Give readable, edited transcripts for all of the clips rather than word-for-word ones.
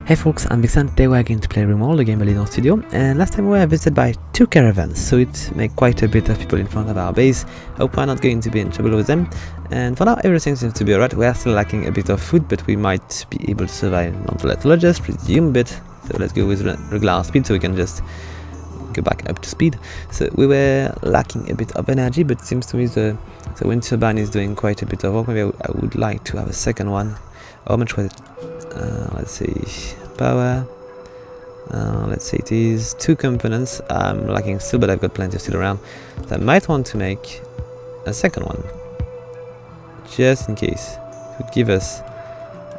Hey folks, I'm Vixen. Today we're going to play RimWorld, a game by Limestone Studio, and last time we were visited by two caravans, so it made quite a bit of people in front of our base. Hope we're not going to be in trouble with them, and for now everything seems to be alright. We are still lacking a bit of food, but we might be able to survive nonetheless. Let's just resume a bit, so let's go with regular speed so we can just go back up to speed. So we were lacking a bit of energy, but it seems to me the wind turbine is doing quite a bit of work. Maybe I would like to have a second one. How much was it? Let's see, power, let's say it is 2 components. I'm lacking steel, but I've got plenty of steel around, so I might want to make a second one, just in case. It would give us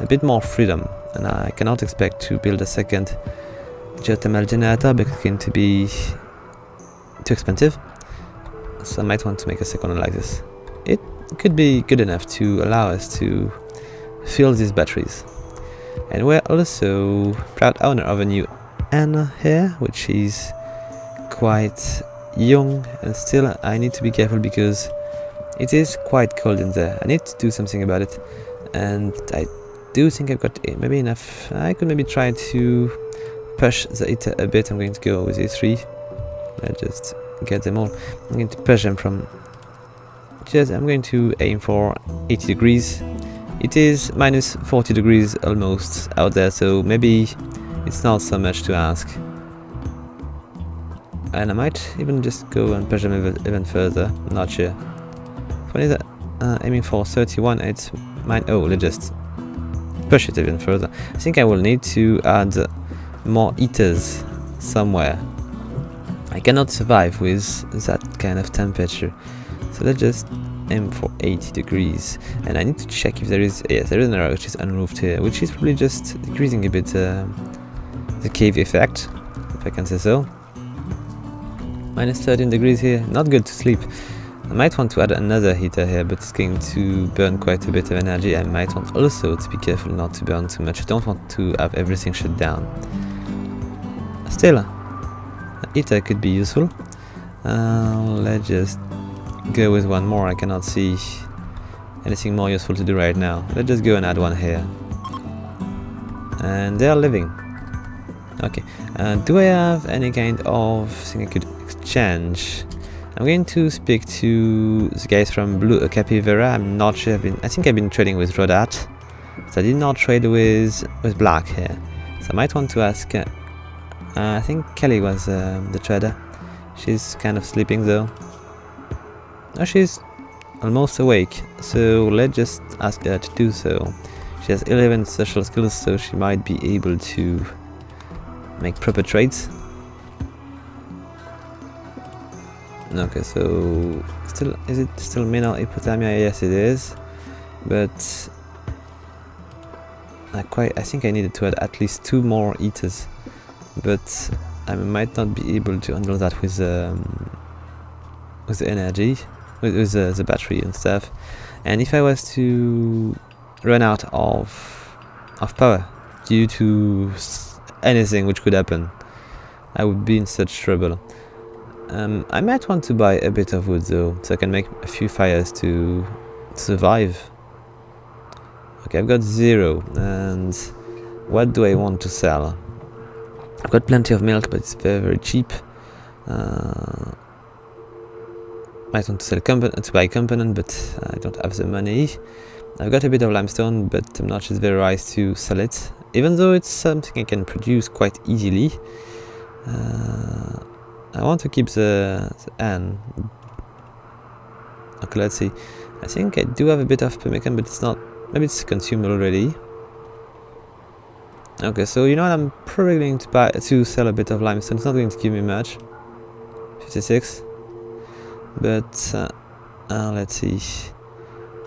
a bit more freedom, and I cannot expect to build a second geothermal generator because it's going to be too expensive, so I might want to make a second one like this. It could be good enough to allow us to fill these batteries. And we're also proud owner of a new Anna here, which is quite young, and still I need to be careful because it is quite cold in there. I need to do something about it, and I do think I've got maybe enough. I could maybe try to push the heater a bit. I'm going to go with A3. Let's just get them all. I'm going to push them from I'm going to aim for 80 degrees. It is minus 40 degrees almost out there, so maybe it's not so much to ask. And I might even just go and push them even further, I'm not sure. Funny that aiming for 31, it's mine. Oh, let's just push it even further. I think I will need to add more heaters somewhere. I cannot survive with that kind of temperature, so let's just aim for 80 degrees. And I need to check if there is, yes, there is an area which is unroofed here, which is probably just decreasing a bit the cave effect, if I can say so. Minus 13 degrees here, not good to sleep. I might want to add another heater here, but it's going to burn quite a bit of energy. I might want also to be careful not to burn too much. I don't want to have everything shut down. Still, a heater could be useful. Let's just go with one more. I cannot see anything more useful to do right now. Let's just go and add one here. And they are living. Okay. Do I have any kind of thing I could exchange? I'm going to speak to the guys from Blue Capybara. I'm not sure. I think I've been trading with Rodat, so I did not trade with Black here. So I might want to ask. I think Kelly was the trader. She's kind of sleeping though. Oh, she's almost awake, so let's just ask her to do so. She has 11 social skills, so she might be able to make proper trades. Okay, so is it still mineral hypothermia? Yes, it is, but I think I needed to add at least 2 more heaters, but I might not be able to handle that with the energy. With the battery and stuff. And if I was to run out of power due to anything which could happen, I would be in such trouble. I might want to buy a bit of wood though, so I can make a few fires to survive. Okay, I've got 0, and what do I want to sell? I've got plenty of milk, but it's very, very cheap. I want to sell to buy component, but I don't have the money. I've got a bit of limestone, but I'm not just very wise to sell it, even though it's something I can produce quite easily. I want to keep the N. Okay, let's see. I think I do have a bit of pemmican, but it's not. Maybe it's consumed already. Okay, so you know what? I'm probably going to sell a bit of limestone. It's not going to give me much. 56. But let's see,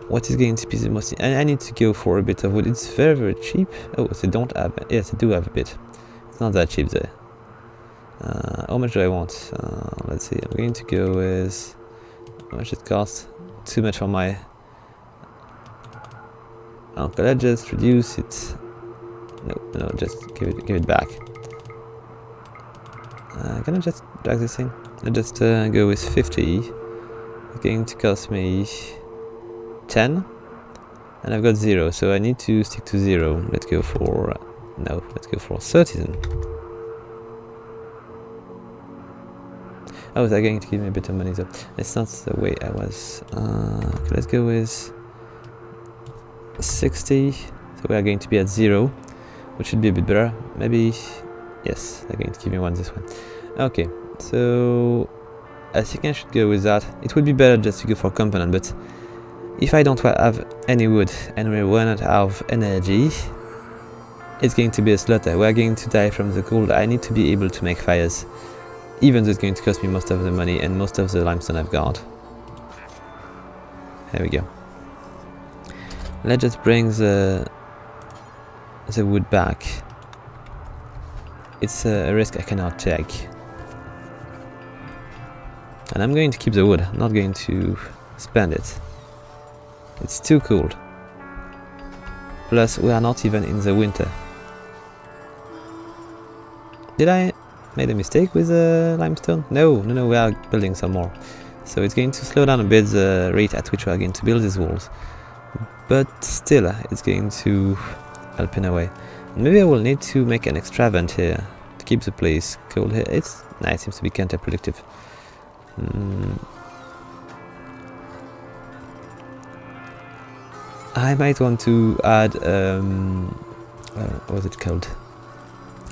what is going to be the most. I need to go for a bit of wood. It's very, very cheap. Oh, they don't have it. Yes, I do have a bit. It's not that cheap though. How much do I want? Let's see, I'm going to go with how much it costs. Too much for my. Okay, let's just reduce it. No, just give it back. Can I just drag this thing? I'll just go with 50. It's going to cost me 10, and I've got 0, so I need to stick to 0. Let's go for No, let's go for 30 then. Oh, they're going to give me a bit of money though. It's not the way I was. Okay, let's go with 60. So we are going to be at 0, which should be a bit better. Maybe, yes, they're going to give me one this one. Okay, so I think I should go with that. It would be better just to go for component, but if I don't have any wood and we run out of energy, it's going to be a slaughter. We're going to die from the cold. I need to be able to make fires, even though it's going to cost me most of the money and most of the limestone I've got. There we go. Let's just bring the wood back. It's a risk I cannot take. And I'm going to keep the wood, I'm not going to spend it. It's too cold. Plus, we are not even in the winter. Did I made a mistake with the limestone? No, we are building some more. So it's going to slow down a bit the rate at which we are going to build these walls. But still, it's going to help in a way. Maybe I will need to make an extra vent here to keep the place cold here. It seems to be counterproductive. I might want to add what was it called?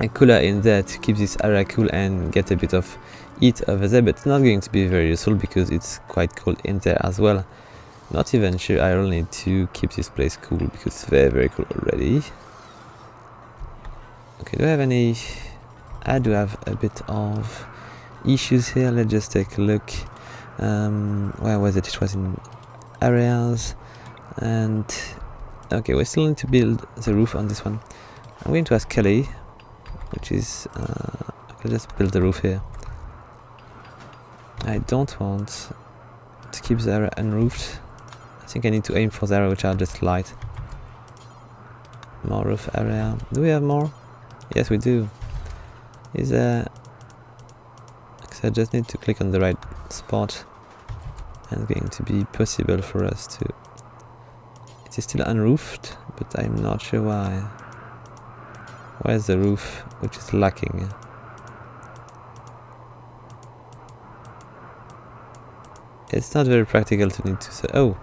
A cooler in there to keep this area cool and get a bit of heat over there, but it's not going to be very useful because it's quite cold in there as well. Not even sure I will need to keep this place cool because it's very cool already. Okay, do I have any... I do have a bit of issues here. Let's just take a look. Where was it? It was in areas. And okay, we still need to build the roof on this one. I'm going to ask Kelly, which is okay, just build the roof here. I don't want to keep the area unroofed. I think I need to aim for the area which are just light. More roof area. Do we have more? Yes, we do. Is there... I just need to click on the right spot, and it's going to be possible for us to... It is still unroofed, but I'm not sure why. Where's the roof which is lacking? It's not very practical to need to say... Oh,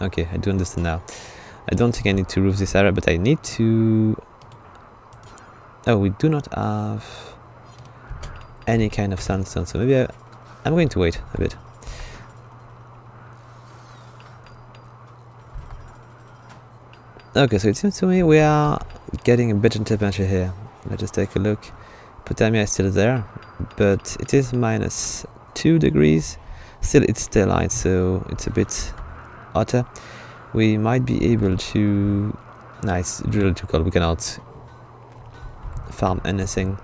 okay, I do understand now. I don't think I need to roof this area, but I need to... Oh, we do not have any kind of sandstone, so maybe I'm going to wait a bit. Okay, so it seems to me we are getting a better temperature here. Let's just take a look. Potamia is still there, but it is -2 degrees. Still, it's daylight, so it's a bit hotter. We might be able to... Nice, drill too cold, we cannot farm anything.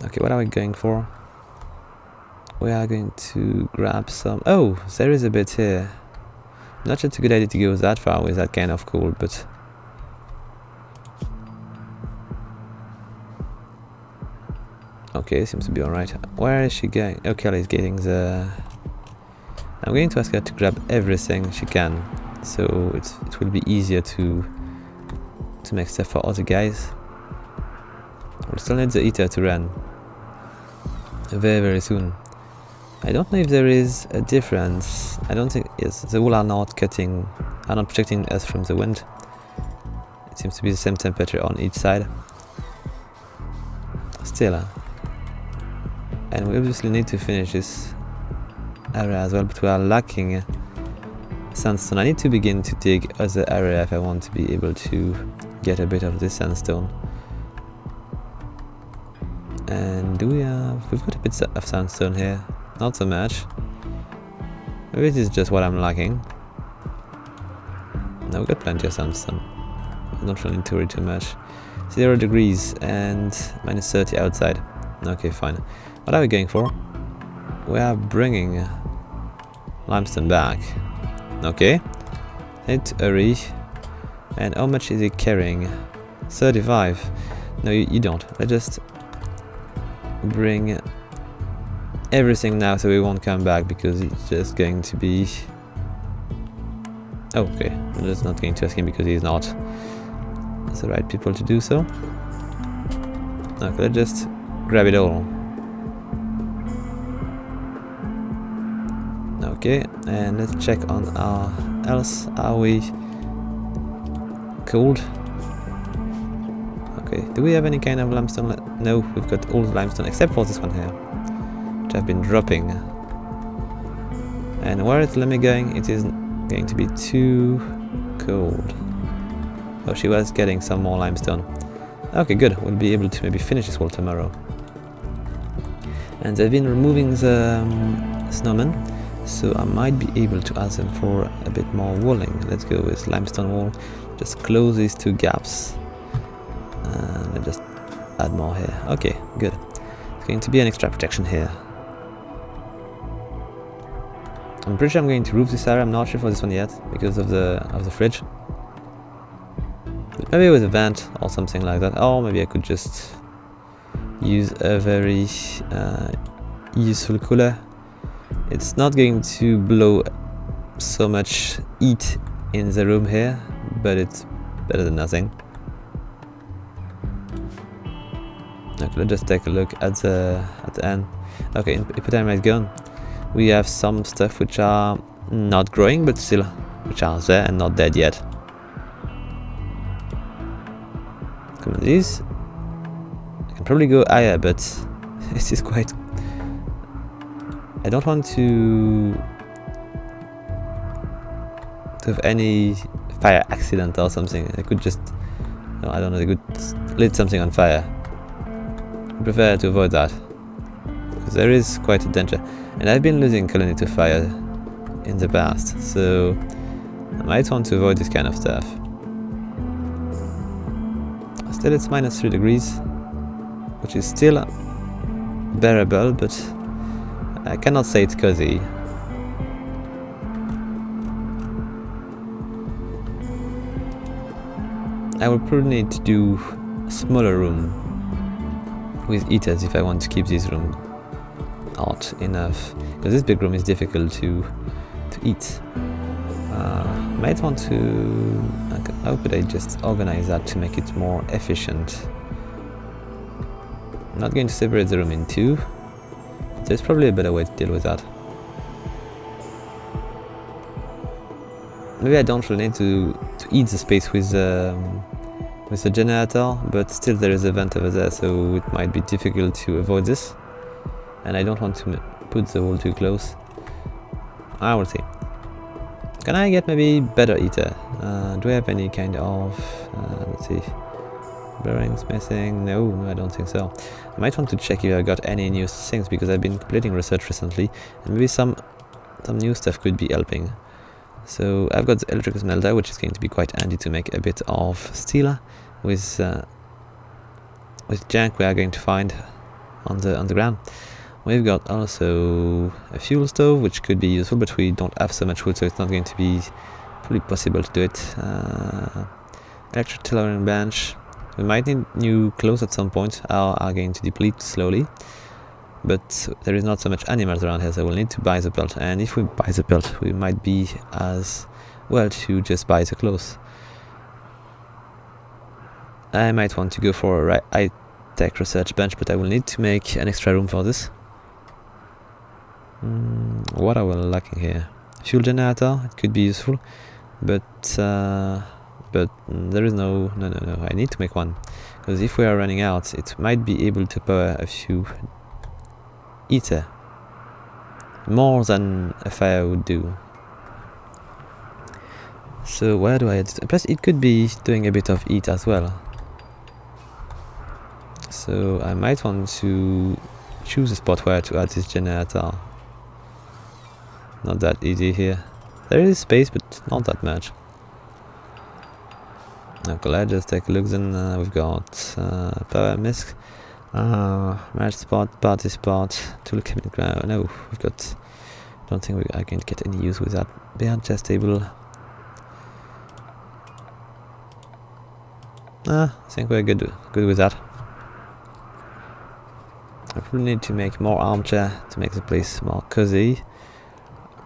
Okay, what are we going for? We are going to grab some... Oh, there is a bit here. Not sure it's a good idea to go that far with that kind of cold, but... Okay, seems to be alright. Where is she going? Oh, Kelly's getting the... I'm going to ask her to grab everything she can, so it will be easier to make stuff for other guys. We'll still need the heater to run very soon. I don't know if there is a difference. I don't think... Yes, the wool are not protecting us from the wind. It seems to be the same temperature on each side. Still, and we obviously need to finish this area as well, but we are lacking sandstone. I need to begin to dig other area if I want to be able to get a bit of this sandstone. And do we have... We've got a bit of sandstone here. Not so much. Maybe it is just what I'm lacking. No, we've got plenty of sandstone. I don't really need to worry too much. 0 degrees and -30 outside. Okay, fine. What are we going for? We are bringing limestone back. Okay. Need to hurry. And how much is it carrying? 35. No, you don't. Let's just bring everything now so we won't come back because it's just going to be... Oh, okay. I'm just not going to ask him because he's not the right people to do so. Okay, let's just grab it all. Okay, and let's check on our else. Are we cold? Okay, do we have any kind of limestone? No, we've got all the limestone except for this one here, which I've been dropping. And where is Lemmy going? It is going to be too cold. Oh, she was getting some more limestone. Okay, good. We'll be able to maybe finish this wall tomorrow. And they've been removing the snowmen, so I might be able to ask them for a bit more walling. Let's go with limestone wall. Just close these two gaps. And just add more here. Okay, good. It's going to be an extra protection here. I'm pretty sure I'm going to roof this area. I'm not sure for this one yet because of the fridge. Maybe with a vent or something like that. Or maybe I could just use a very useful cooler. It's not going to blow so much heat in the room here, but it's better than nothing. Okay, let's just take a look at the end. Okay, in epidemic gun, we have some stuff which are not growing, but still which are there and not dead yet. Come on, these. I can probably go higher, but this is quite. I don't want to have any fire accident or something. I could just, no, I don't know, I could lit something on fire. I prefer to avoid that because there is quite a danger, and I've been losing colony to fire in the past, so I might want to avoid this kind of stuff. Still, it's -3 degrees, which is still bearable, but I cannot say it's cozy. I will probably need to do a smaller room with heaters if I want to keep this room hot enough, because this big room is difficult to eat. Might want to. How could I just organize that to make it more efficient? I'm not going to separate the room in two. There's probably a better way to deal with that. Maybe I don't really need to eat the space with the generator, but still there is a vent over there, so it might be difficult to avoid this. And I don't want to put the wall too close. I will see. Can I get maybe better eater? Do I have any kind of, let's see, bearings missing? No, I don't think so. I might want to check if I got any new things, because I've been completing research recently, and maybe some new stuff could be helping. So I've got the electrical smelter, which is going to be quite handy to make a bit of steel with junk we are going to find on the ground. We've got also a fuel stove, which could be useful, but we don't have so much wood, so it's not going to be probably possible to do it. Electric tailoring bench. We might need new clothes at some point. Our are going to deplete slowly, but there is not so much animals around here, so we'll need to buy the belt. And if we buy the belt, we might be as well to just buy the clothes. I might want to go for a high-tech research bench, but I will need to make an extra room for this. What are we lacking here? Fuel generator, it could be useful, but there is no. I need to make one, because if we are running out, it might be able to power a few heater, more than a fire would do. So where do I add it? Plus it could be doing a bit of heat as well. So I might want to choose a spot where to add this generator. Not that easy here. There is space, but not that much. Okay, let's just take a look then. We've got power misc, match spot, party spot, tool cabinet ground. No, we've got. Don't think we are going to get any use with that. Behind chest table. I think we're good with that. I probably need to make more armchair to make the place more cozy,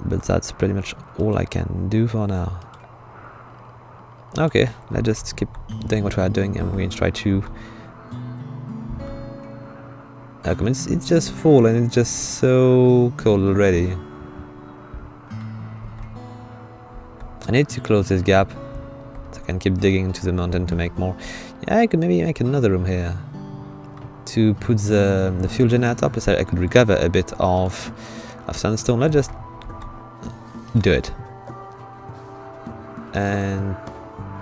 but that's pretty much all I can do for now. Okay, let's just keep doing what we are doing, and we're going to try to... Come on, it's just full and it's just so cold already. I need to close this gap so I can keep digging into the mountain to make more. Yeah, I could maybe make another room here to put the fuel generator, plus I could recover a bit of sandstone. Let's just do it. And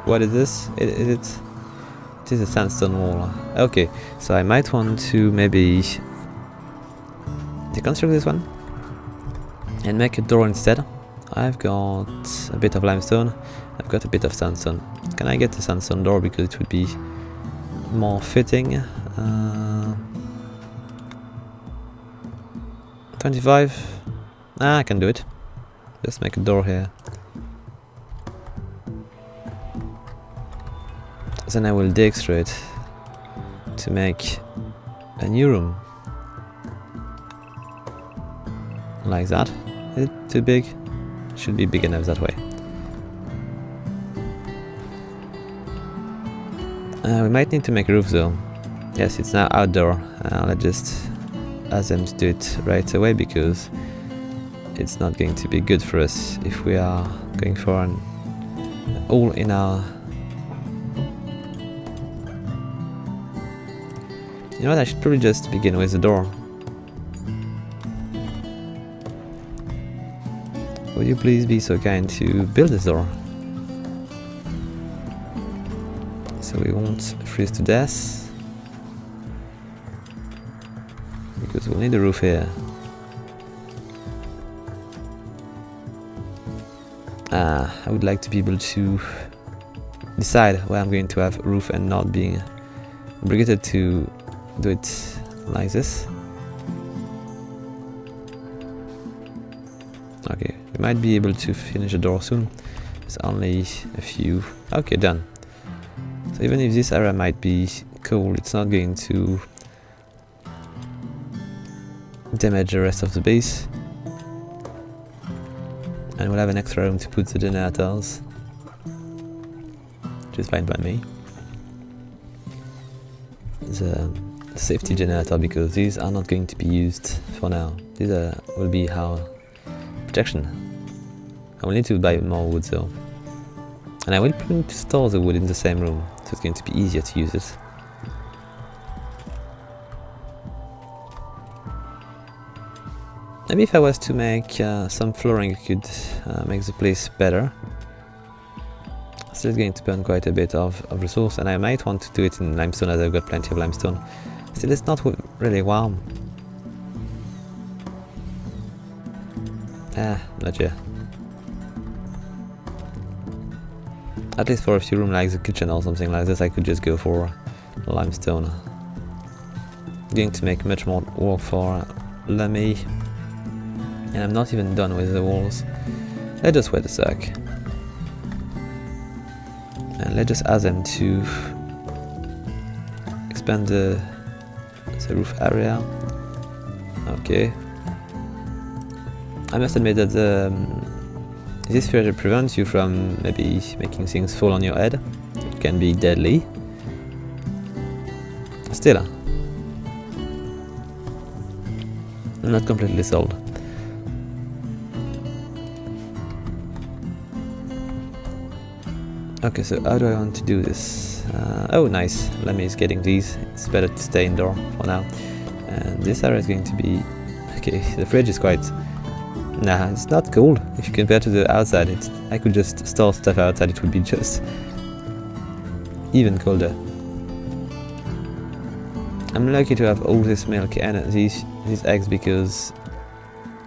what is this? It is a sandstone wall. Okay, so I might want to maybe deconstruct this one and make a door instead. I've got a bit of limestone, I've got a bit of sandstone. Can I get the sandstone door because it would be more fitting? 25? I can do it. Just make a door here. Then I will dig through it to make a new room. Like that. Is it too big? Should be big enough that way. We might need to make a roof though. Yes, it's now outdoor. Let's just ask them to do it right away because it's not going to be good for us if we are going for an hole in our... You know what, I should probably just begin with the door. Would you please be so kind to build this door? So we won't freeze to death. Because we'll need a roof here. I would like to be able to decide where I'm going to have a roof and not being obligated to do it like this. Okay, we might be able to finish the door soon. It's only a few. Okay, done. So even if this area might be cold, it's not going to damage the rest of the base. And we'll have an extra room to put the generators, which is fine by me. The safety generator, because these are not going to be used for now. These will be our protection. I will need to buy more wood though. And I will probably store the wood in the same room, so it's going to be easier to use it. Maybe if I was to make some flooring, it could make the place better. Still going to burn quite a bit of resource, and I might want to do it in limestone as I've got plenty of limestone. Still, it's not really warm. Not yet. At least for a few rooms like the kitchen or something like this, I could just go for limestone. Going to make much more work for Lemmy. And I'm not even done with the walls. Let's just wait a sec. And let's just ask them to expand the roof area. Okay. I must admit that this feature prevents you from maybe making things fall on your head. It can be deadly. Still, I'm not completely sold. Okay, so how do I want to do this? Oh, nice. Lemmy is getting these. It's better to stay indoor for now. And this area is going to be... Okay, the fridge is quite... Nah, it's not cold. If you compare to the outside, I could just store stuff outside, it would be just even colder. I'm lucky to have all this milk and these eggs because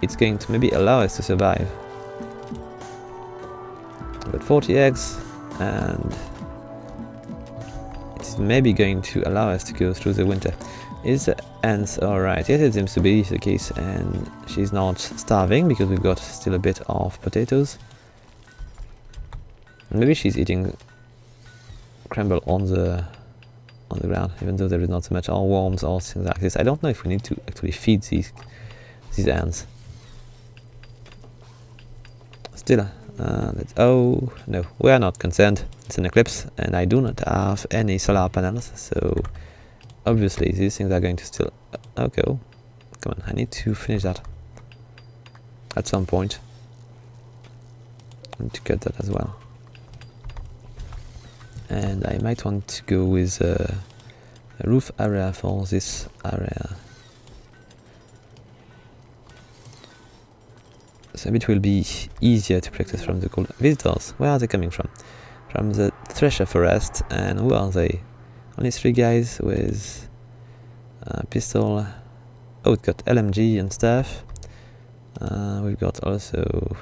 it's going to maybe allow us to survive. I've got 40 eggs. And it's maybe going to allow us to go through the winter. Is the ants alright? Yes, it seems to be the case, and she's not starving because we've got still a bit of potatoes. Maybe she's eating crumble on the ground, even though there is not so much or worms or things like this. I don't know if we need to actually feed these ants. Still, Oh no, we are not concerned. It's an eclipse, and I do not have any solar panels, so obviously these things are going to still. Okay, come on, I need to finish that at some point. I need to cut that as well. And I might want to go with a roof area for this area. So it will be easier to practice from the cold visitors. Where are they coming from? From the Thresher Forest. And who are they? Only 3 guys with pistol. Oh, we've got LMG and stuff. We've got also...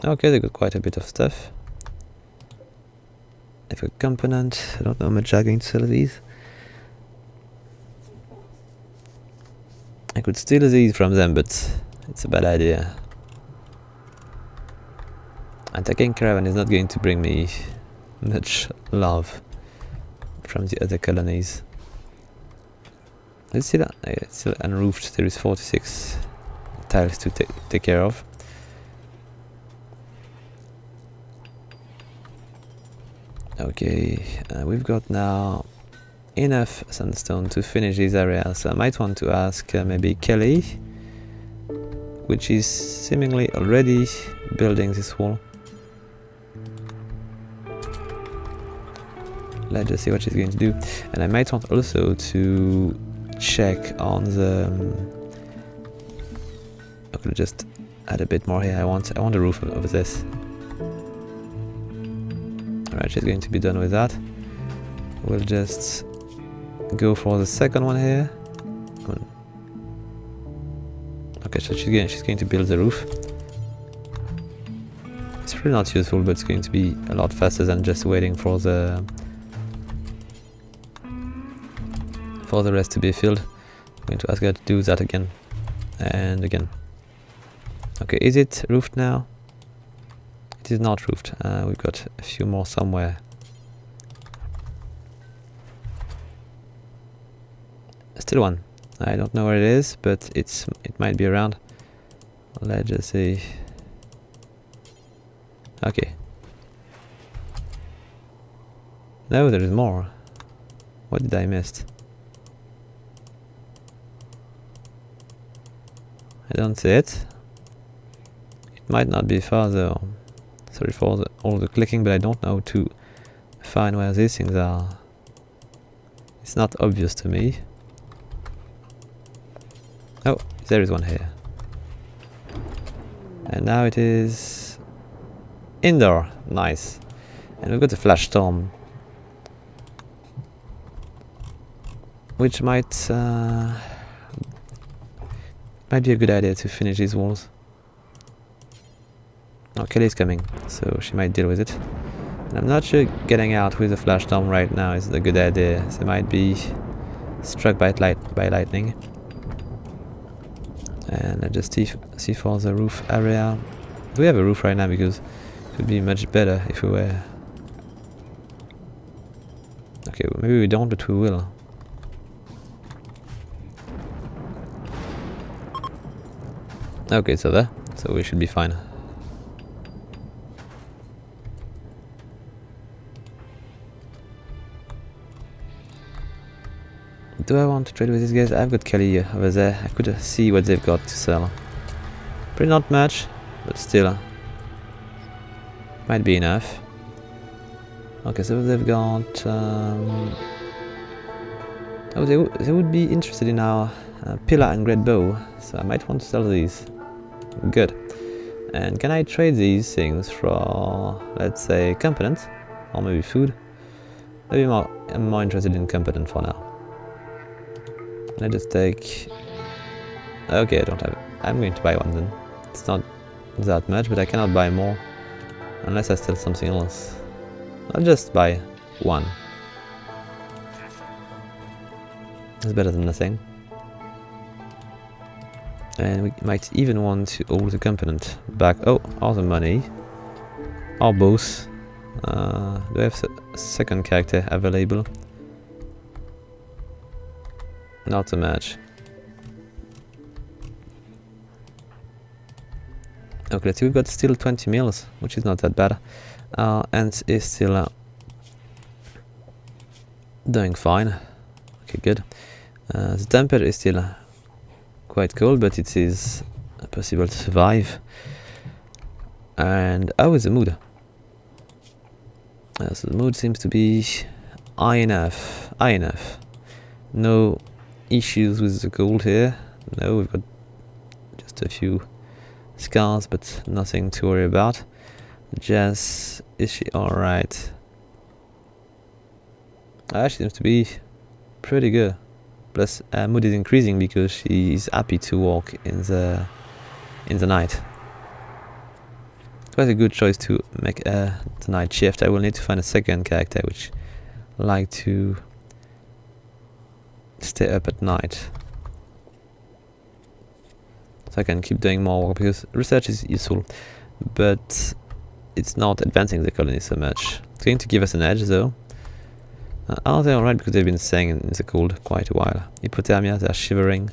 Okay, they got quite a bit of stuff. If a component, I don't know how much I'm going to sell these. I could steal these from them, but it's a bad idea. Attacking caravan is not going to bring me much love from the other colonies. It's still unroofed. There is 46 tiles to take care of. Okay, we've got now enough sandstone to finish these areas. So I might want to ask maybe Kelly, which is seemingly already building this wall. Let's just see what she's going to do. And I might want also to check on the... I could just add a bit more here. I want a roof over this. Alright, she's going to be done with that. We'll just go for the second one here. Okay, so she's going to build the roof. It's really not useful, but it's going to be a lot faster than just waiting for the rest to be filled. I'm going to ask her to do that again and again. Okay, is it roofed now? It is not roofed. We've got a few more somewhere. Still one. I don't know where it is, but it might be around. Let's just see. Okay. No, there is more. What did I miss? I don't see it. It might not be far though. Sorry for all the clicking, but I don't know to find where these things are. It's not obvious to me. Oh, there is one here. And now it is indoor. Nice. And we've got a flash storm, which might be a good idea to finish these walls. Oh, Kelly's coming, so she might deal with it. And I'm not sure getting out with a flash storm right now is a good idea. They might be struck by lightning. And I just see for the roof area. Do we have a roof right now? Because it would be much better if we were. Okay, well, maybe we don't, but we will. Okay, so there. So we should be fine. Do I want to trade with these guys? I've got Kelly over there. I could see what they've got to sell. Pretty not much, but still. Might be enough. Okay, so they've got... oh, they would be interested in our pillar and great bow. So I might want to sell these. Good. And can I trade these things for, let's say, components? Or maybe food? Maybe I'm more interested in component for now. Let's just take... Okay, I don't have it. I'm going to buy one then. It's not that much, but I cannot buy more. Unless I steal something else. I'll just buy one. It's better than nothing. And we might even want to all the component back. Oh, all the money. Or both. Do I have a second character available? Not so much. Okay, let's see, we've got still 20 mils, which is not that bad. Ant is still doing fine. Okay, good. The temper is still quite cold, but it is possible to survive. And how is the mood? So the mood seems to be high enough. High enough. No issues with the cold here. No, we've got just a few scars, but nothing to worry about. Jess, is she alright? She seems to be pretty good. Plus, mood is increasing because she is happy to walk in the night. It was a good choice to make the night shift. I will need to find a second character which like to stay up at night, so I can keep doing more work, because research is useful, but it's not advancing the colony so much. It's going to give us an edge though. Are they alright? Because they've been staying in the cold quite a while. Hypothermia, they're shivering,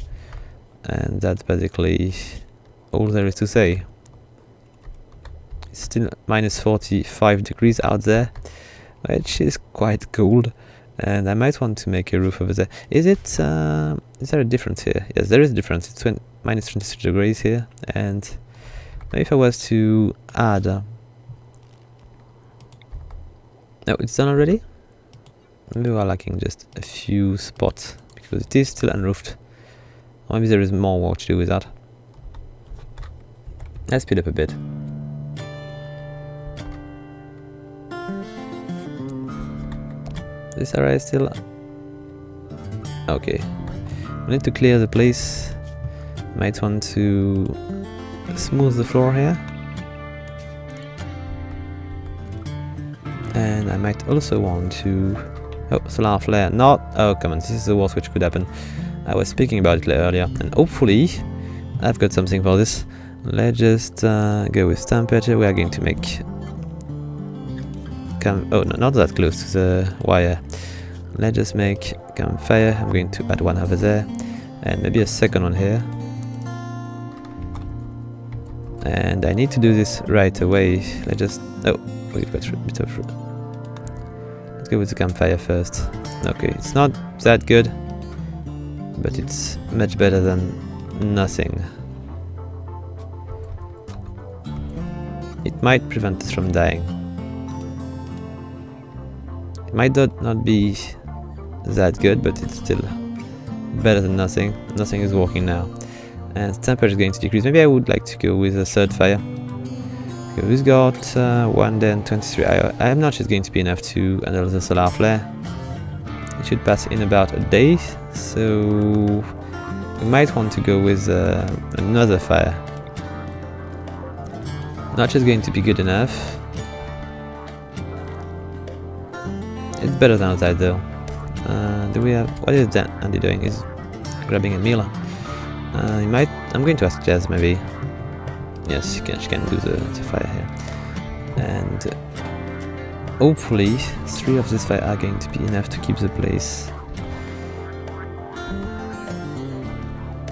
and that's basically all there is to say. It's still minus 45 degrees out there, which is quite cold, and I might want to make a roof over there. Is there a difference here? Yes, there is a difference. It's minus 23 degrees here, and maybe if I was to add... no, it's done already? Maybe we're lacking just a few spots, because it is still unroofed. Or maybe there is more work to do with that. Let's speed up a bit. This area is still... okay. We need to clear the place. Might want to smooth the floor here. And I might also want to... oh, solar flare. Not... oh, come on, this is the worst which could happen. I was speaking about it earlier, and hopefully I've got something for this. Let's just go with temperature. We are going to make... oh, no, not that close to the wire. Let's just make campfire. I'm going to add one over there, and maybe a second one here. And I need to do this right away. Let's just... oh, we've got a bit of... let's go with the campfire first. Okay, it's not that good, but it's much better than nothing. It might prevent us from dying. It might not be that good, but it's still better than nothing. Nothing is working now. And the temperature is going to decrease. Maybe I would like to go with a third fire. Okay, we've got 1 day and 23. I am not sure it's going to be enough to handle the solar flare. It should pass in about a day, so we might want to go with another fire. Not just going to be good enough. It's better than outside though. Do we have... what is that Andy doing? He's grabbing a meal. I'm going to ask Jazz maybe. Yes, she can do the fire here. And hopefully 3 of these fire are going to be enough to keep the place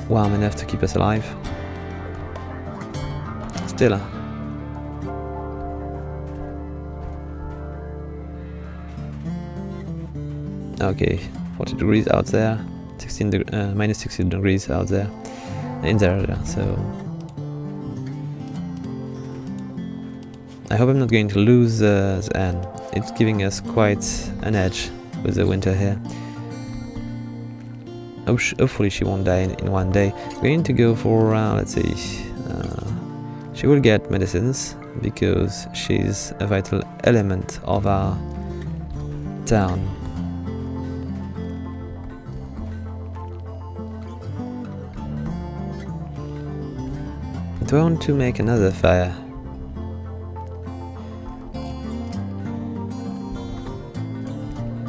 warm enough to keep us alive. Still. Okay, 40 degrees out there, minus 16 degrees out there, in there, so... I hope I'm not going to lose the N. It's giving us quite an edge with the winter here. Hopefully she won't die in one day. We're going to go for, let's see, she will get medicines, because she's a vital element of our town. Do I want to make another fire?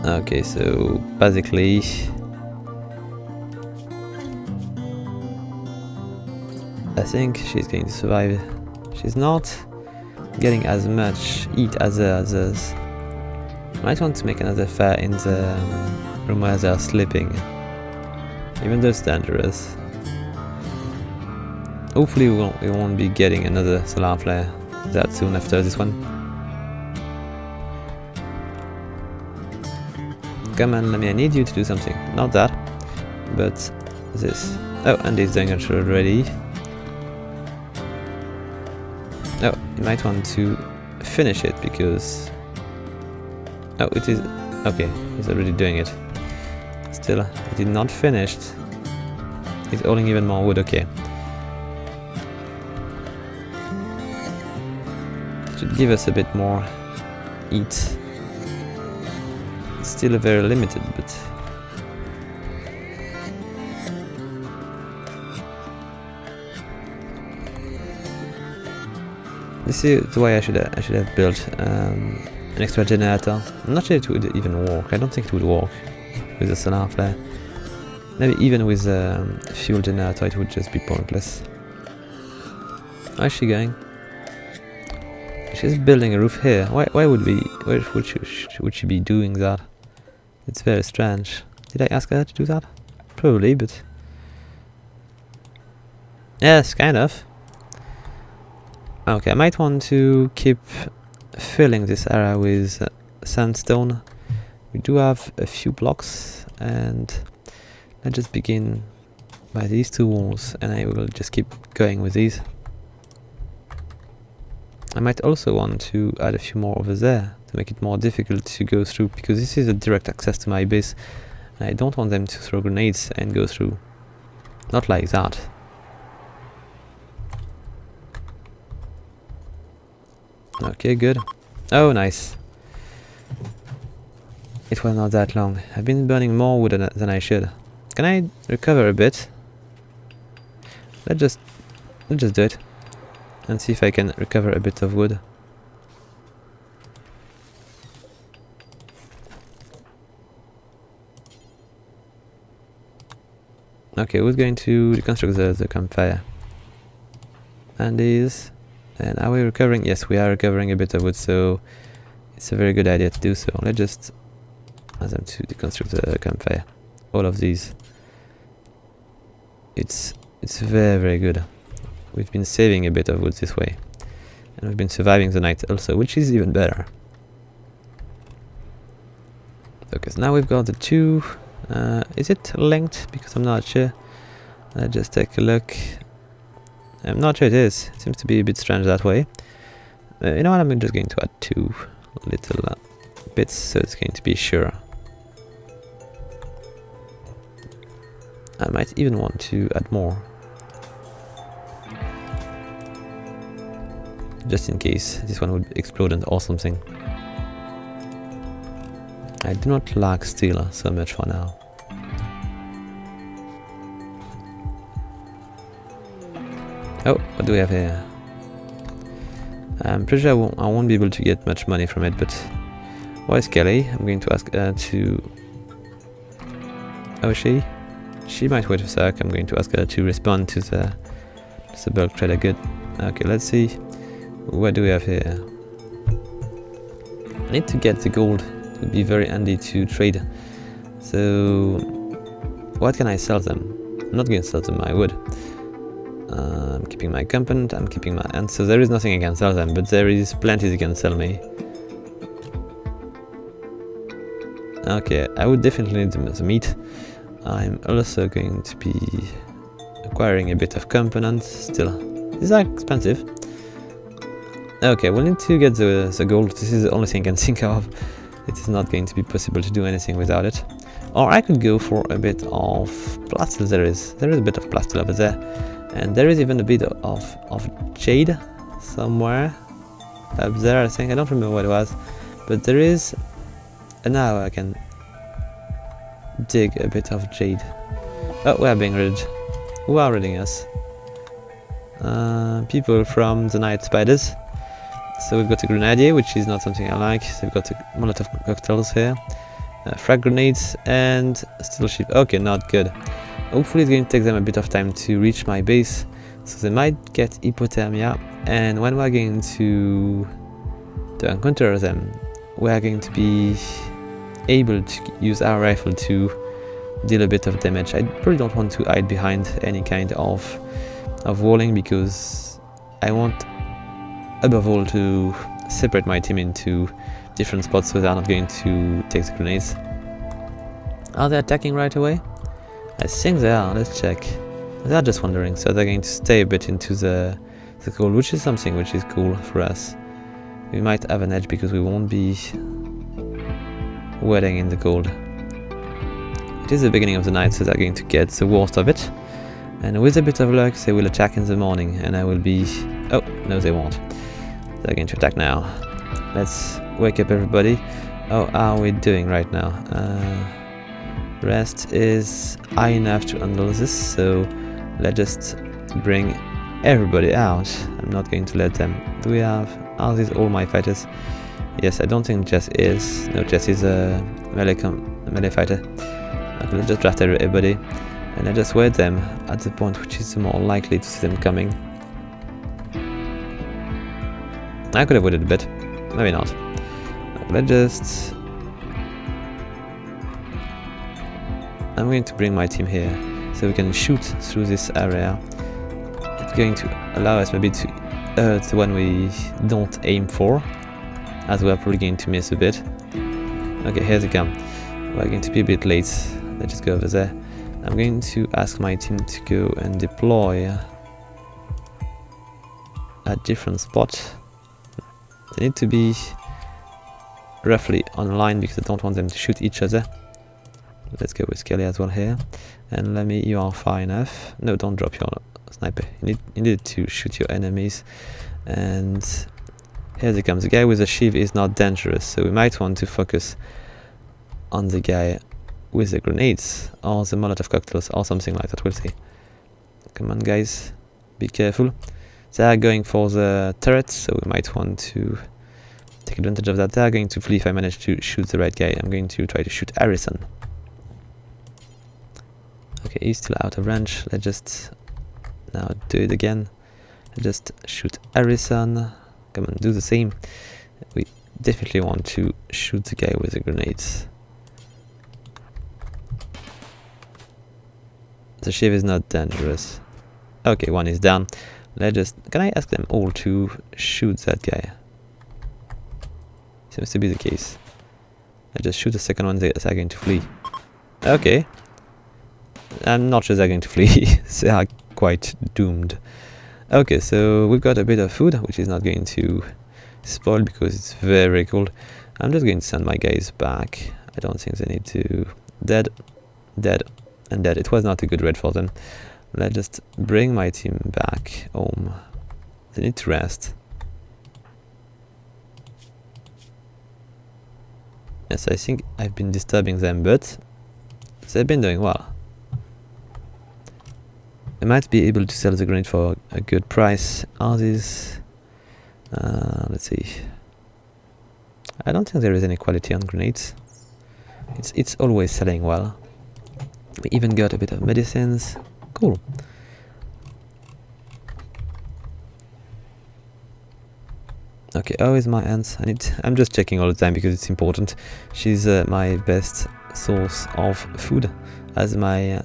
Okay, so basically I think she's going to survive. She's not getting as much heat as the others. I might want to make another fire in the room where they are sleeping, even though it's dangerous. Hopefully we won't be getting another solar flare that soon after this one. Come on, Lemmy, I need you to do something. Not that, but this. Oh, and he's doing it already. Oh, you might want to finish it because... Oh, it is... Okay, he's already doing it. Still, it is not finished. He's holding even more wood, okay. Should give us a bit more heat. It's still very limited, but... This is why I should have built an extra generator. I'm not sure it would even work. I don't think it would work with a solar flare. Maybe even with a fuel generator it would just be pointless. How is she going? She's building a roof here. Why would she be doing that? It's very strange. Did I ask her to do that? Probably, but... Yes, kind of. Okay, I might want to keep filling this area with sandstone. We do have a few blocks, and let's just begin by these two walls, and I will just keep going with these. I might also want to add a few more over there to make it more difficult to go through, because this is a direct access to my base, and I don't want them to throw grenades and go through. Not like that. Okay, good. Oh, nice. It was not that long. I've been burning more wood than I should. Can I recover a bit? Let's just do it and see if I can recover a bit of wood. Okay, who's going to reconstruct the campfire? And and are we recovering? Yes, we are recovering a bit of wood, so it's a very good idea to do so. Let's just ask them to deconstruct the campfire. All of these. It's very, very good. We've been saving a bit of wood this way, and we've been surviving the night also, which is even better. Okay, so now we've got the two. Is it linked? Because I'm not sure. Let's just take a look. I'm not sure it is. It seems to be a bit strange that way. You know what? I'm just going to add two little bits, so it's going to be sure. I might even want to add more, just in case this one would explode or something. I do not like steel so much for now. Oh, what do we have here? I'm pretty sure I won't be able to get much money from it, but... Why is Kelly? I'm going to ask her to... Oh, she might wait a sec. I'm going to ask her to respond to the bulk trader. Good. Okay, let's see. What do we have here? I need to get the gold. It would be very handy to trade. So... What can I sell them? I'm not going to sell them my wood. I'm keeping my component, I'm keeping my... And so there is nothing I can sell them, but there is plenty they can sell me. Okay, I would definitely need the meat. I'm also going to be acquiring a bit of components still. These are expensive. Okay, we'll need to get the gold. This is the only thing I can think of. It is not going to be possible to do anything without it. Or I could go for a bit of plastil. There is a bit of plastil over there. And there is even a bit of jade somewhere up there, I think. I don't remember what it was, but there is. And now I can dig a bit of jade. Oh, we are being raided. Who are raiding us? People from the night spiders. So we've got a grenadier, which is not something I like. So we've got a Molotov cocktails here, frag grenades, and steel ship. Okay, not good. Hopefully it's going to take them a bit of time to reach my base, so they might get hypothermia, and when we're going to encounter them, we are going to be able to use our rifle to deal a bit of damage. I probably don't want to hide behind any kind of of walling because I want above all to separate my team into different spots so they're not going to take the grenades. Are they attacking right away? I think they are. Let's check. They are just wandering, so they're going to stay a bit into the cold, which is something which is cool for us. We might have an edge because we won't be wetting in the cold. It is the beginning of the night, so they're going to get the worst of it. And with a bit of luck, they will attack in the morning, and I will be... Oh, no they won't. They're going to attack now. Let's wake up everybody. How are we doing right now? Rest is high enough to handle this, so let's just bring everybody out. I'm not going to let them... Do we have... Are these all my fighters? Yes, I don't think Jess is. No, Jess is a melee fighter. Okay, let's just draft everybody. And I just wait them at the point which is more likely to see them coming. I could have waited a bit. Maybe not. Let's just... I'm going to bring my team here so we can shoot through this area. It's going to allow us maybe to hurt the one we don't aim for, as we are probably going to miss a bit. Okay, here they come. We're going to be a bit late. Let's just go over there. I'm going to ask my team to go and deploy at different spots. They need to be roughly on line because I don't want them to shoot each other. Let's go with Kelly as well here. And let me, you are far enough. No, don't drop your sniper. You need to shoot your enemies. And here they come. The guy with the shiv is not dangerous, so we might want to focus on the guy with the grenades or the Molotov cocktails or something like that. We'll see. Come on, guys, be careful. They are going for the turrets, so we might want to take advantage of that. They are going to flee if I manage to shoot the right guy. I'm going to try to shoot Harrison. Okay, he's still out of range. Let's just now do it again. Let's just shoot Harrison. Come on, do the same. We definitely want to shoot the guy with the grenades. The shiv is not dangerous. Okay, one is down. Let's just... Can I ask them all to shoot that guy? Seems to be the case. Let's just shoot the second one. They're going to flee. Okay. I'm not sure they're going to flee. They are quite doomed. Okay, so we've got a bit of food, which is not going to spoil because it's very cold. I'm just going to send my guys back. I don't think they need to... Dead, dead, and dead. It was not a good raid for them. Let's just bring my team back home. They need to rest. Yes, I think I've been disturbing them, but they've been doing well. I might be able to sell the grenade for a good price. Are these... let's see. I don't think there is any quality on grenades. It's always selling well. We even got a bit of medicines. Cool. Okay, how is my aunt? I'm just checking all the time because it's important. She's my best source of food, as my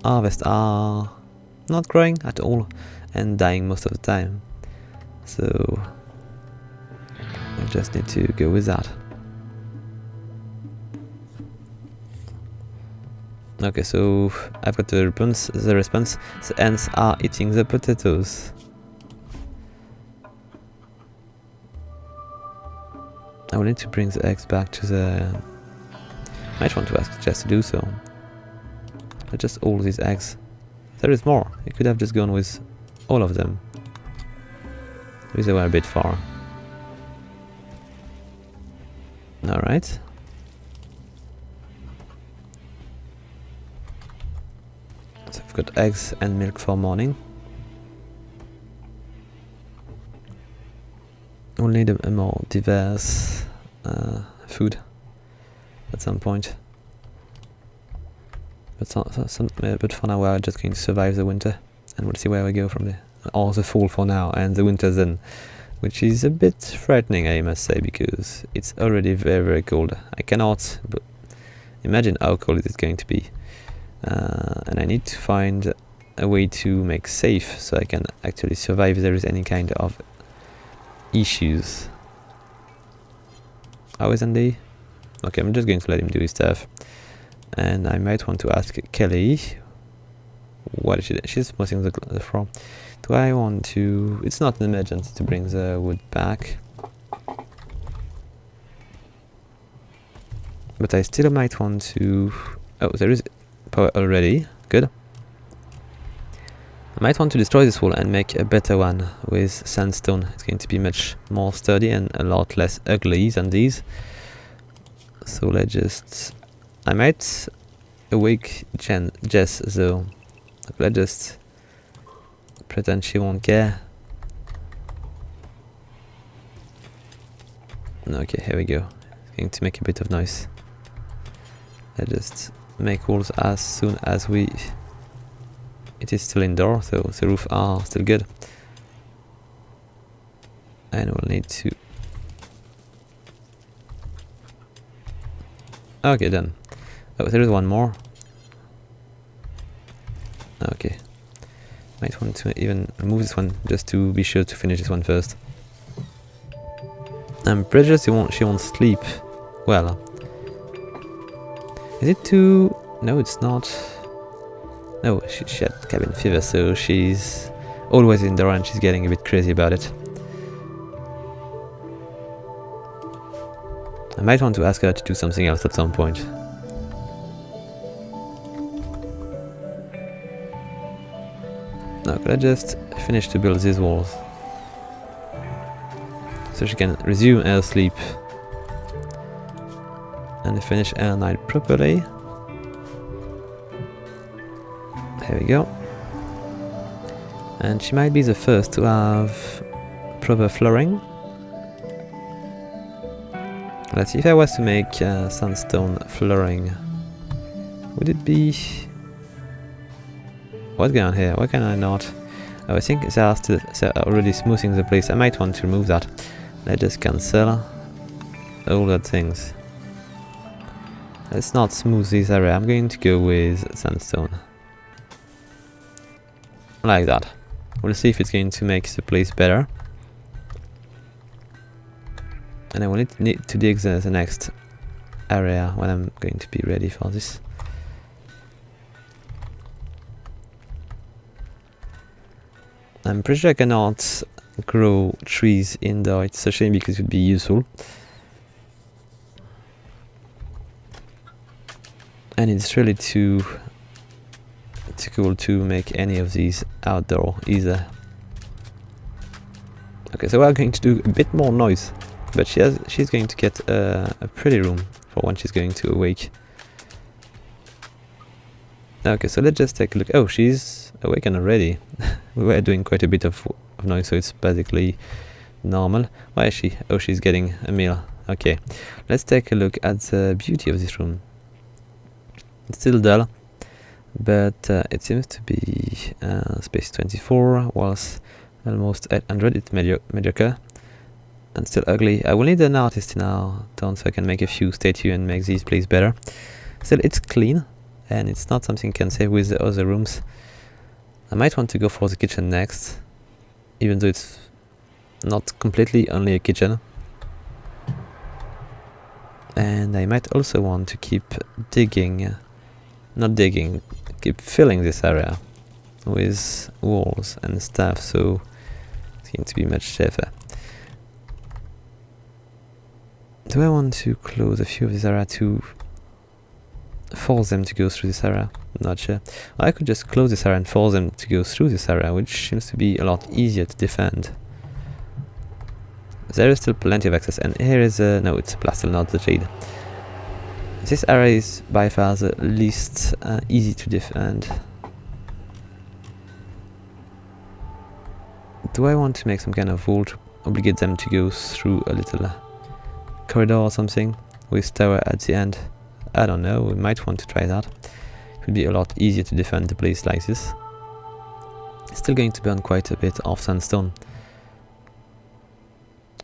harvests are not growing at all and dying most of the time. So I just need to go with that. Okay, so I've got the response. The ants are eating the potatoes. I will need to bring the eggs back to the... Might want to ask Jess to do so. Just all these eggs. There is more. You could have just gone with all of them. Maybe they were a bit far. Alright. So I've got eggs and milk for morning. We'll need a more diverse food at some point. But for now we're just going to survive the winter and we'll see where we go from there. Or the fall for now and the winter then. Which is a bit frightening, I must say, because it's already very, very cold. I cannot imagine how cold it is going to be. And I need to find a way to make safe so I can actually survive if there is any kind of issues. How isn't he? Okay, I'm just going to let him do his stuff. And I might want to ask Kelly. What is she doing? She's smoothing the floor. Do I want to... It's not an emergency to bring the wood back. But I still might want to... Oh, there is power already. Good. I might want to destroy this wall and make a better one with sandstone. It's going to be much more sturdy and a lot less ugly than these. So let's just... I might awake Jess though. Let's just pretend she won't care. Okay, here we go. It's going to make a bit of noise. Let's just make walls as soon as we... It is still indoor, so the roof are still good. And we'll need to... Okay, done. Oh, there is one more. Okay. Might want to even remove this one just to be sure to finish this one first. I'm pretty sure she won't sleep well. Is it too... No, it's not. No, she had cabin fever, so she's always indoor and she's getting a bit crazy about it. I might want to ask her to do something else at some point. Now, could I just finish to build these walls? So she can resume her sleep. And finish her night properly. There we go. And she might be the first to have proper flooring. Let's see, if I was to make sandstone flooring, would it be... What's going on here? Why can I not? Oh, I think they are still already smoothing the place. I might want to remove that. Let's just cancel all that things. Let's not smooth this area. I'm going to go with sandstone. Like that. We'll see if it's going to make the place better. And I will need to dig the next area when I'm going to be ready for this. I'm pretty sure I cannot grow trees indoor. It's a shame because it would be useful. And it's really too cool to make any of these outdoor either. Okay, so we're going to do a bit more noise. But she's going to get a pretty room for when she's going to awake. Okay, so let's just take a look. Oh, she's awakened already. We were doing quite a bit of noise, so it's basically normal. Why is she? Oh, she's getting a meal. Okay, let's take a look at the beauty of this room. It's still dull, but it seems to be space 24, whilst almost 800. It's mediocre. And still ugly. I will need an artist in our town so I can make a few statues and make these places better. Still, it's clean, and it's not something you can save with the other rooms. I might want to go for the kitchen next, even though it's not completely only a kitchen. And I might also want to keep digging, keep filling this area with walls and stuff, so it's going to be much safer. Do I want to close a few of this area to force them to go through this area? I'm not sure. Well, I could just close this area and force them to go through this area, which seems to be a lot easier to defend. There is still plenty of access, and here is a... no, it's a plaster, not the jade. This area is by far the least easy to defend. Do I want to make some kind of wall to obligate them to go through a little corridor or something with tower at the end? I don't know, we might want to try that. It would be a lot easier to defend a place like this. It's still going to burn quite a bit of sandstone.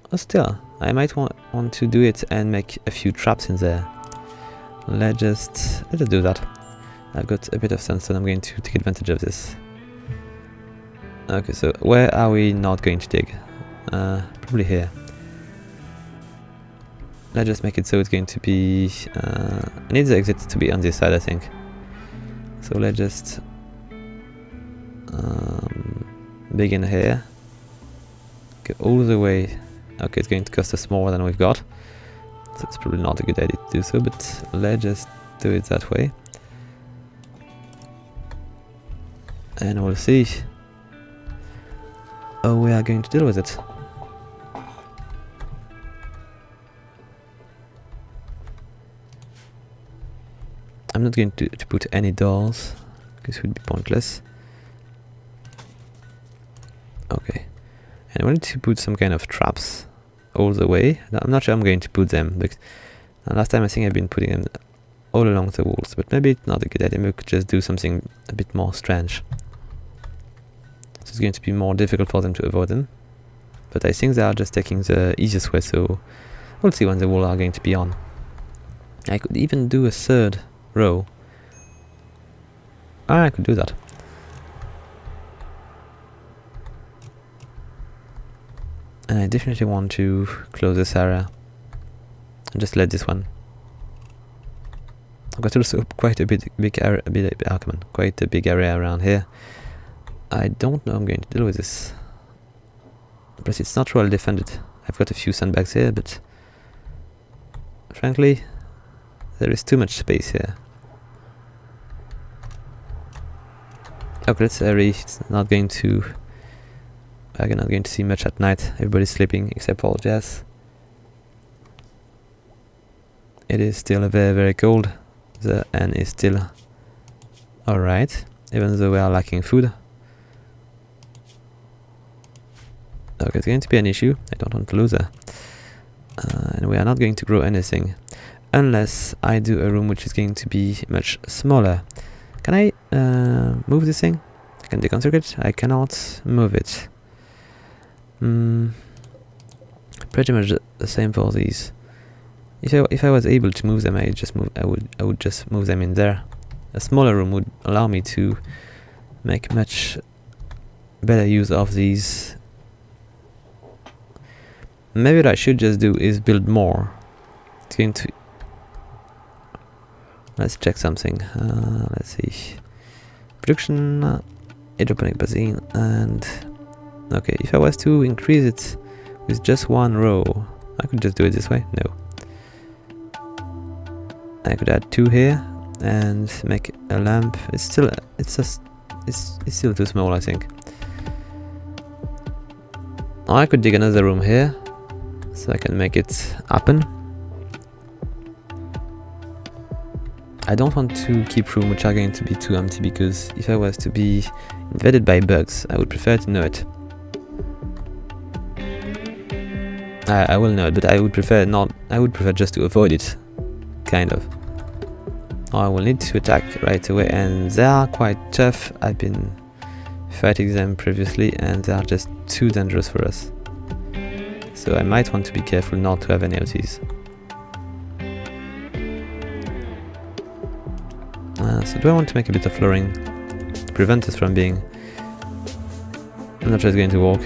But still, I might want to do it and make a few traps in there. Let's just do that. I've got a bit of sandstone, I'm going to take advantage of this. Okay, so where are we not going to dig? Probably here. Let's just make it so it's going to be... I need the exit to be on this side, I think. So let's just begin here. Go all the way. Okay, it's going to cost us more than we've got. So it's probably not a good idea to do so, but let's just do it that way. And we'll see how we are going to deal with it. I'm not going to put any doors, because it would be pointless. Okay. And I wanted to put some kind of traps all the way. I'm not sure I'm going to put them, because last time I think I've been putting them all along the walls, but maybe it's not a good idea. Maybe we could just do something a bit more strange. So it's going to be more difficult for them to avoid them. But I think they are just taking the easiest way, so we'll see when the walls are going to be on. I could even do a third row. I could do that. And I definitely want to close this area and just let this one. I've got also quite a big area, quite a big area around here. I don't know how I'm going to deal with this. Plus it's not well defended. I've got a few sandbags here, but frankly, there is too much space here. Okay, let's hurry. It's not going to... We're not going to see much at night. Everybody's sleeping except for Jazz. It is still very, very cold. The N is still alright, even though we are lacking food. Okay, it's going to be an issue. I don't want to lose her. And we are not going to grow anything unless I do a room which is going to be much smaller. Can I move this thing? I can deconstruct it. I cannot move it. Pretty much the same for these. If I was able to move them, I would just move them in there. A smaller room would allow me to make much better use of these. Maybe what I should just do is build more. It's going to... Let's check something. Let's see. Production, hydroponic basin, and... Okay, if I was to increase it with just one row, I could just do it this way. No. I could add 2 here and make a lamp. It's still too small, I think. I could dig another room here, so I can make it happen. I don't want to keep rooms which are going to be too empty, because if I was to be invaded by bugs, I would prefer to know it. I will know it, but I would prefer not. I would prefer just to avoid it, kind of. I will need to attack right away, and they are quite tough. I've been fighting them previously, and they are just too dangerous for us. So I might want to be careful not to have any of these. So do I want to make a bit of flooring to prevent us from being... I'm not sure it's going to work.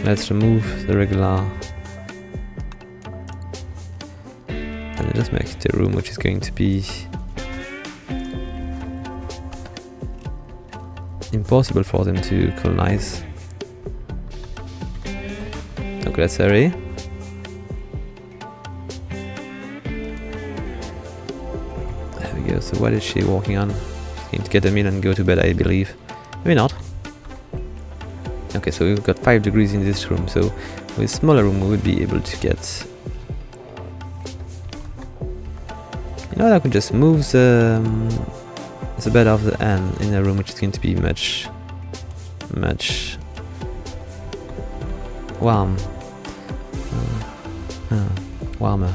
Let's remove the regular and just make it a room which is going to be impossible for them to colonize. Okay, let's hurry. There we go. So what is she working on? She's going to get a meal and go to bed, I believe. Maybe not. Okay, so we've got 5 degrees in this room, so with a smaller room we would be able to get... You know what, I could just move the bed of the N in a room which is going to be much warmer.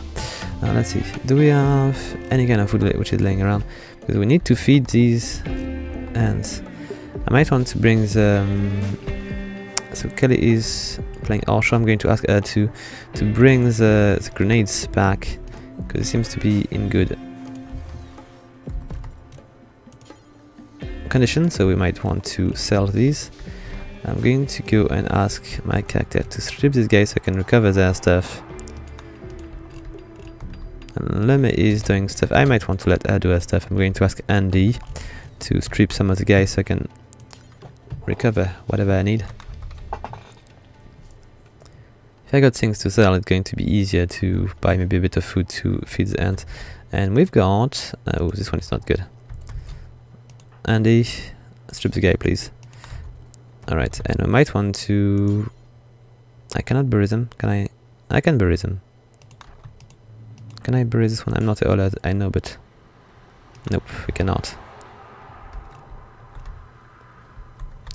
Let's see, do we have any kind of food which is laying around? Because we need to feed these ants. I might want to bring the... So Kelly is playing Arsha. I'm going to ask her to bring the grenades back, because it seems to be in good condition, so we might want to sell these. I'm going to go and ask my character to strip these guys so I can recover their stuff. And Lemme is doing stuff. I might want to let her do her stuff. I'm going to ask Andy to strip some of the guys so I can recover whatever I need. If I got things to sell, it's going to be easier to buy maybe a bit of food to feed the ant. And we've got... oh, this one is not good. Andy, strip the guy, please. Alright, and I might want to... I cannot bury them. Can I? I can bury them. Can I bury this one? I'm not allowed, I know, but... Nope, we cannot.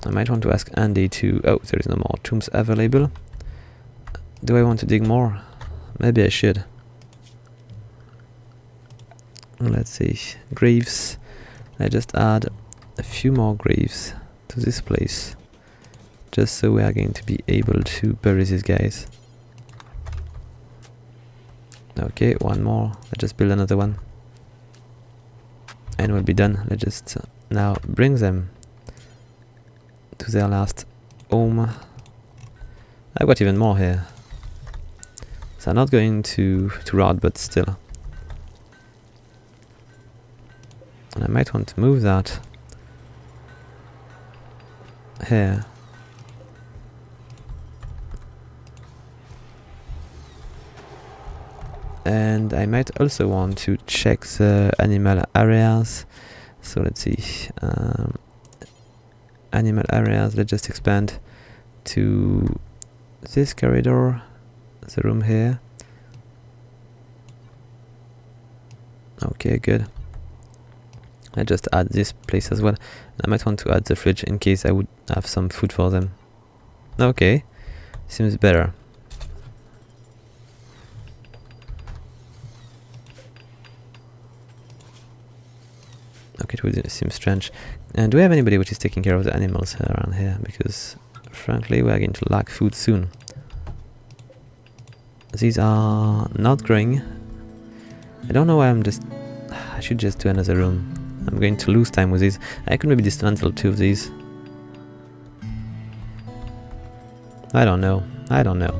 I might want to ask Andy to... Oh, there is no more tombs available. Do I want to dig more? Maybe I should. Let's see. Graves. I just add a few more graves to this place. Just so we are going to be able to bury these guys. Okay, one more. Let's just build another one. And we'll be done. Let's just now bring them to their last home. I've got even more here. So I'm not going to rot, but still. And I might want to move that here. And I might also want to check the animal areas. So let's see. Animal areas, let's just expand to this corridor, the room here. Okay, good. I just add this place as well. I might want to add the fridge in case I would have some food for them. Okay, seems better. Okay, it would seem strange. And do we have anybody which is taking care of the animals around here? Because, frankly, we are going to lack food soon. These are not growing. I don't know why I'm just... I should just do another room. I'm going to lose time with these. I could maybe dismantle 2 of these. I don't know. I don't know.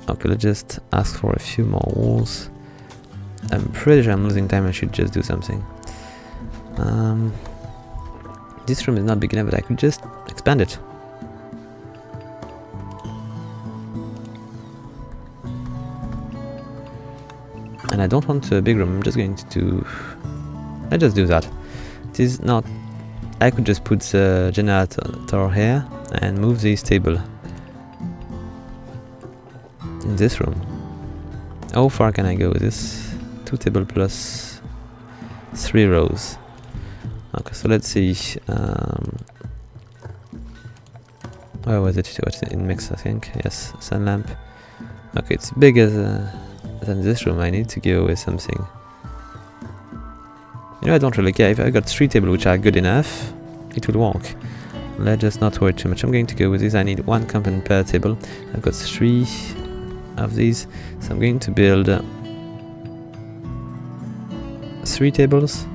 Okay, let's just ask for a few more walls. I'm pretty sure I'm losing time. I should just do something. This room is not big enough, but I could just expand it. And I don't want a big room. I'm just going to do... Let's just do that. It is not... I could just put the generator here and move this table in this room. How far can I go with this? 2 table plus 3 rows. Okay, so let's see. Where was it? What's in mix, I think. Yes, sun lamp. Okay, it's bigger than this room. I need to go with something. You know, I don't really care. If I got 3 tables which are good enough, it will work. Let's just not worry too much. I'm going to go with this. I need 1 component per table. I've got 3 of these, so I'm going to build 3 tables,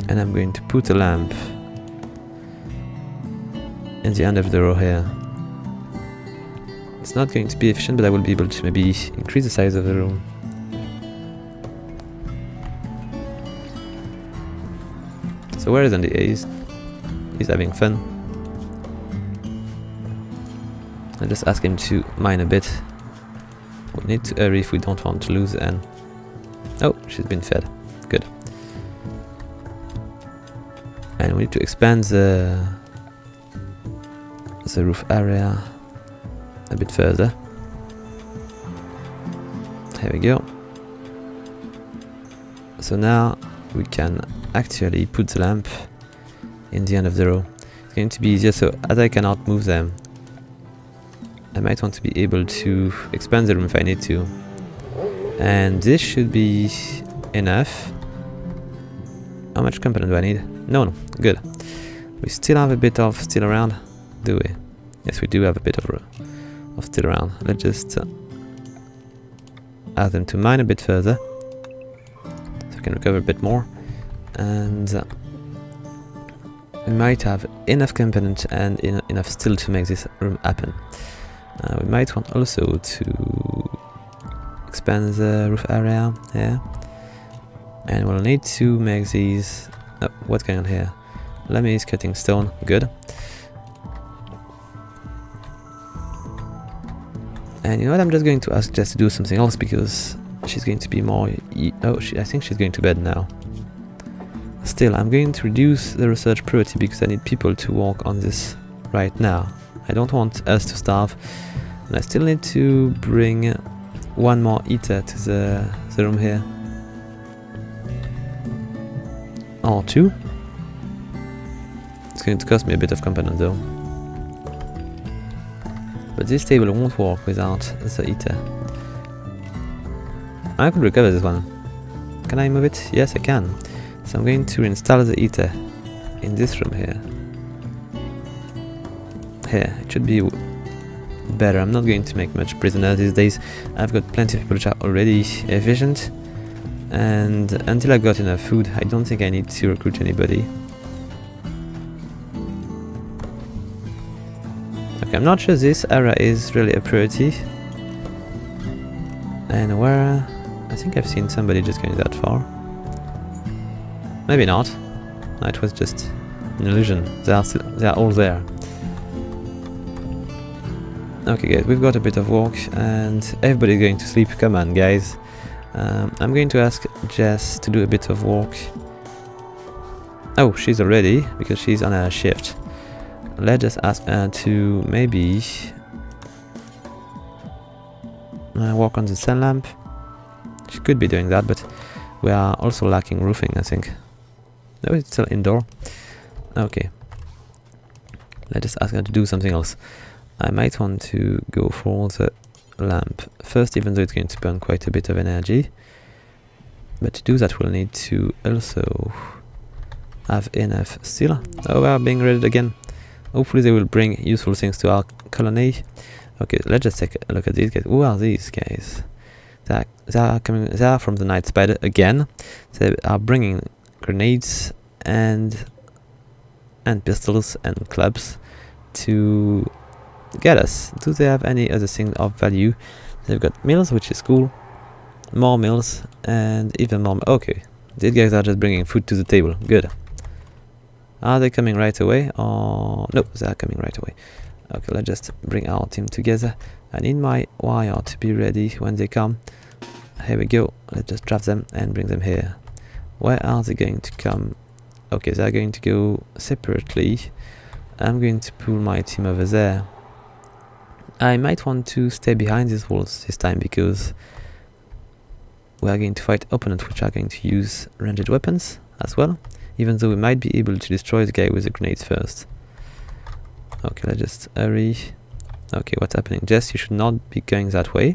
and I'm going to put a lamp in the end of the row here. It's not going to be efficient, but I will be able to maybe increase the size of the room. So where is Andy? He's having fun. I'll just ask him to mine a bit. We need to hurry if we don't want to lose Anne. Oh, she's been fed. Good. And we need to expand the roof area a bit further. Here we go. So now we can actually put the lamp in the end of the row. It's going to be easier, so as I cannot move them, I might want to be able to expand the room if I need to. And this should be enough. How much component do I need? No, good. We still have a bit of steel around, do we? Yes, we do have a bit of steel around. Let's just ask them to mine a bit further, so I can recover a bit more, and we might have enough components and enough steel to make this room happen. We might want also to expand the roof area here, and we'll need to make these... Oh, what's going on here? Lemmy is cutting stone, good. And you know what, I'm just going to ask Jess to do something else, because she's going to be more... I think she's going to bed now. Still, I'm going to reduce the research priority because I need people to work on this right now. I don't want us to starve, and I still need to bring one more eater to the room here. Or two. It's going to cost me a bit of component though. But this table won't work without the eater. I could recover this one. Can I move it? Yes, I can. So I'm going to install the eater in this room here. Here, it should be better. I'm not going to make much prisoners these days. I've got plenty of people which are already efficient, and until I've got enough food, I don't think I need to recruit anybody. Okay, I'm not sure this area is really a priority. And where... I think I've seen somebody just going that far. Maybe not. No, it was just an illusion. They are all there. Okay guys, we've got a bit of work and everybody's going to sleep. Come on guys. I'm going to ask Jess to do a bit of work. Oh, she's already, because she's on a shift. Let's just ask her to maybe work on the sun lamp. She could be doing that, but we are also lacking roofing, I think. No, it's still indoor. Okay. Let's just ask her to do something else. I might want to go for the lamp first, even though it's going to burn quite a bit of energy. But to do that, we'll need to also have enough steel. Oh, we are being raided again. Hopefully they will bring useful things to our colony. Okay, let's just take a look at these guys. Who are these guys? They are from the Night Spider again. They are bringing grenades and pistols and clubs to get us. Do they have any other thing of value? They've got mills, which is cool. More mills and even more. Okay, these guys are just bringing food to the table. Good. Are they coming right away? Or no, they are coming right away. Okay, let's just bring our team together. I need my wire to be ready when they come. Here we go. Let's just trap them and bring them here. Where are they going to come? Okay, they are going to go separately. I'm going to pull my team over there. I might want to stay behind these walls this time because we are going to fight opponents which are going to use ranged weapons as well, even though we might be able to destroy the guy with the grenades first. Okay, let's just hurry. Okay, what's happening? Jess, you should not be going that way.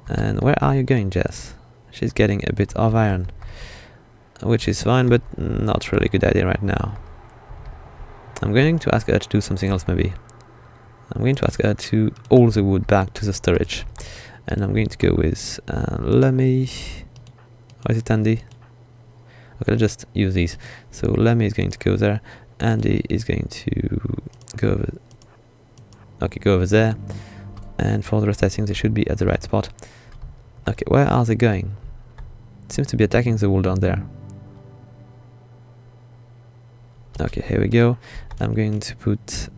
And where are you going, Jess? She's getting a bit of iron, which is fine, but not really a good idea right now. I'm going to ask her to do something else maybe. I'm going to ask her to haul the wood back to the storage. And I'm going to go with Lemmy. Or is it Andy? Okay, let's just use these. So Lemmy is going to go there. Andy is going to go over. Okay, go over there. And for the rest, I think they should be at the right spot. Okay, where are they going? It seems to be attacking the wall down there. Okay, here we go. I'm going to put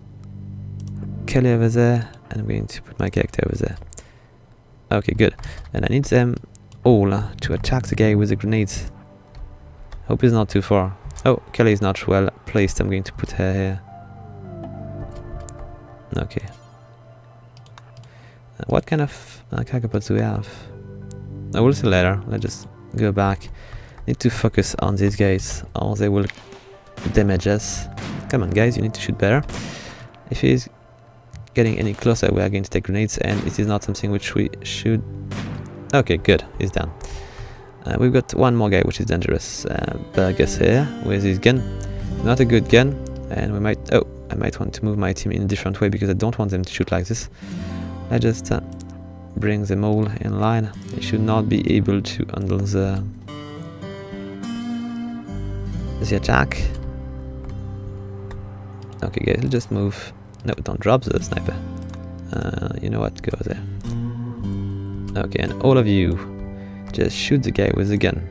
Kelly over there, and I'm going to put my character over there. Okay, good. And I need them all to attack the guy with the grenades. Hope he's not too far. Oh, Kelly is not well placed. I'm going to put her here. Okay. What kind of cagapods do we have? I will see later. Let's just go back. Need to focus on these guys, or they will damage us. Come on, guys, you need to shoot better. If he's getting any closer, we are going to take grenades, and it is not something which we should... Okay, good, he's done. We've got one more guy which is dangerous. Burgess here with his gun. Not a good gun, and we might... Oh, I might want to move my team in a different way because I don't want them to shoot like this. I just bring them all in line. They should not be able to handle the attack. Okay guys, let's just move. No, don't drop the sniper. You know what, go there. Okay, and all of you just shoot the guy with the gun.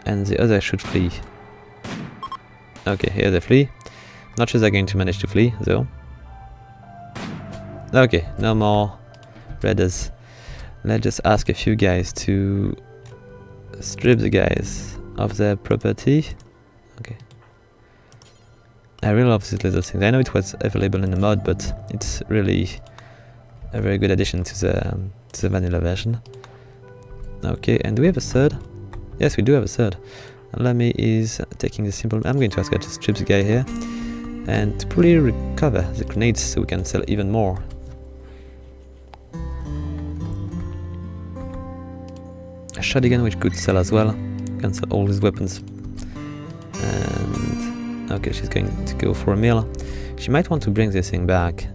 And the other should flee. Okay, here they flee. Not sure they're going to manage to flee though. Okay, no more raiders. Let's just ask a few guys to strip the guys of their property. Okay. I really love these little things. I know it was available in the mod, but it's really a very good addition to the vanilla version. Okay, and do we have a third? Yes, we do have a third. Lemmy is taking the simple. I'm going to ask her to strip the guy here and to probably recover the grenades so we can sell even more. A shotgun which could sell as well. Can sell all these weapons. And okay, she's going to go for a meal. She might want to bring this thing back.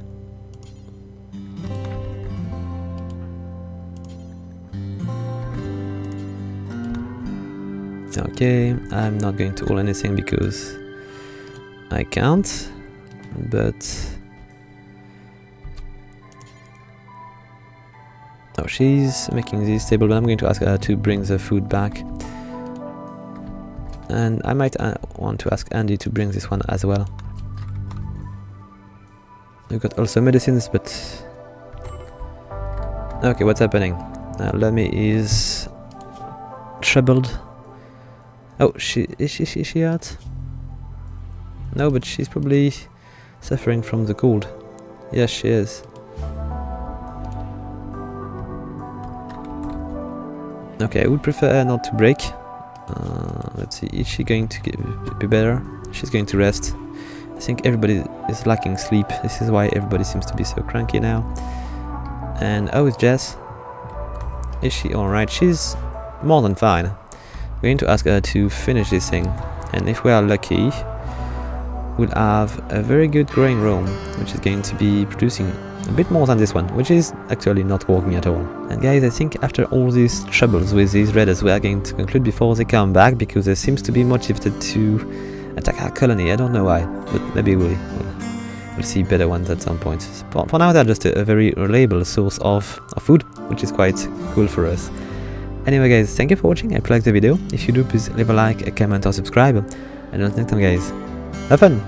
Okay, I'm not going to haul anything because I can't, but oh, she's making this table, but I'm going to ask her to bring the food back. And I might want to ask Andy to bring this one as well. We've got also medicines, but okay, what's happening? Lemmy is troubled. Oh, is she out? No, but she's probably suffering from the cold. Yes, she is. Okay, I would prefer her not to break. Let's see, is she going to be better? She's going to rest. I think everybody is lacking sleep. This is why everybody seems to be so cranky now. And oh, it's Jess. Is she alright? She's more than fine. We're going to ask her to finish this thing, and if we are lucky, we'll have a very good growing room, which is going to be producing a bit more than this one, which is actually not working at all. And guys, I think after all these troubles with these raiders, we are going to conclude before they come back, because they seems to be motivated to attack our colony. I don't know why, but maybe we'll see better ones at some point. For now, they're just a very reliable source of food, which is quite cool for us. Anyway guys, thank you for watching. I hope you liked the video. If you do, please leave a like, a comment or subscribe. And until next time guys, have fun!